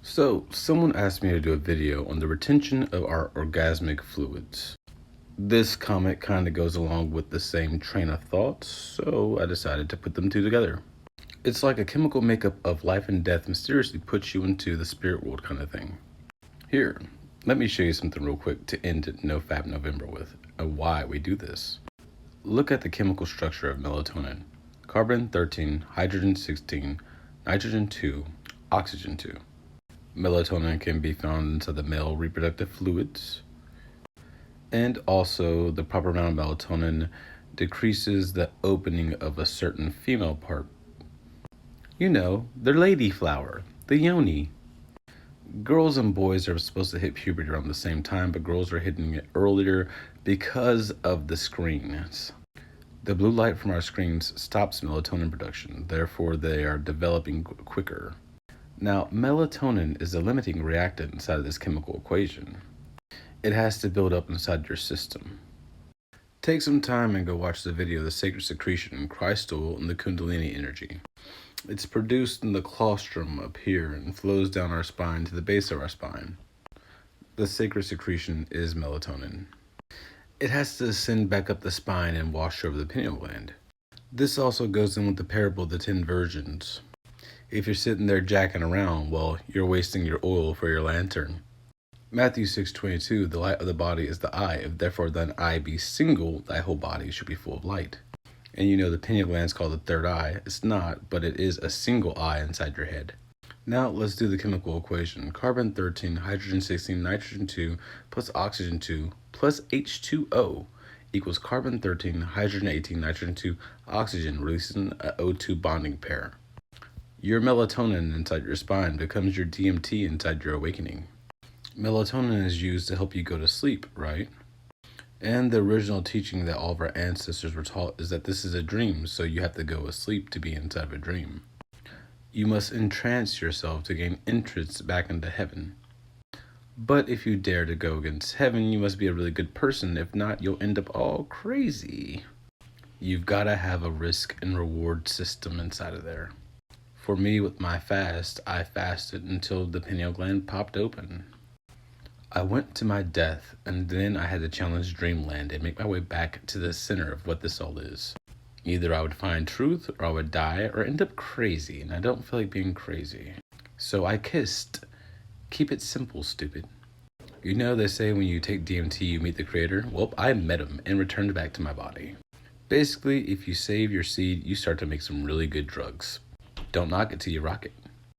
So, someone asked me to do a video on the retention of our orgasmic fluids. This comment kind of goes along with the same train of thought, so I decided to put them two together. It's like a chemical makeup of life and death mysteriously puts you into the spirit world kind of thing. Here, let me show you something real quick to end NoFap November with, and why we do this. Look at the chemical structure of melatonin. Carbon 13, hydrogen 16, nitrogen 2, oxygen 2. Melatonin can be found inside the male reproductive fluids, and also the proper amount of melatonin decreases the opening of a certain female part. You know, the lady flower, the yoni. Girls and boys are supposed to hit puberty around the same time, but girls are hitting it earlier because of the screens. The blue light from our screens stops melatonin production, therefore they are developing quicker. Now, melatonin is a limiting reactant inside of this chemical equation. It has to build up inside your system. Take some time and go watch the video, The Sacred Secretion, Crystal, and the Kundalini Energy. It's produced in the claustrum up here and flows down our spine to the base of our spine. The sacred secretion is melatonin. It has to ascend back up the spine and wash over the pineal gland. This also goes in with the parable of the 10 virgins. If you're sitting there jacking around, well, you're wasting your oil for your lantern. Matthew 6:22, the light of the body is the eye. If therefore thine eye be single, thy whole body should be full of light. And you know the pineal gland is called the third eye. It's not, but it is a single eye inside your head. Now let's do the chemical equation. Carbon 13, hydrogen 16, nitrogen 2, plus oxygen 2, plus H2O equals carbon 13, hydrogen 18, nitrogen 2, oxygen, releasing an O2 bonding pair. Your melatonin inside your spine becomes your DMT inside your awakening. Melatonin is used to help you go to sleep, right? And the original teaching that all of our ancestors were taught is that this is a dream, so you have to go asleep to be inside of a dream. You must entrance yourself to gain entrance back into heaven. But if you dare to go against heaven, you must be a really good person. If not, you'll end up all crazy. You've got to have a risk and reward system inside of there. For me, with my fast, I fasted until the pineal gland popped open. I went to my death, and then I had to challenge dreamland and make my way back to the center of what this all is. Either I would find truth, or I would die, or end up crazy, and I don't feel like being crazy. So I kissed. Keep it simple, stupid. You know they say when you take DMT, you meet the creator? Well, I met him and returned back to my body. Basically, if you save your seed, you start to make some really good drugs. Don't knock it till you rock it.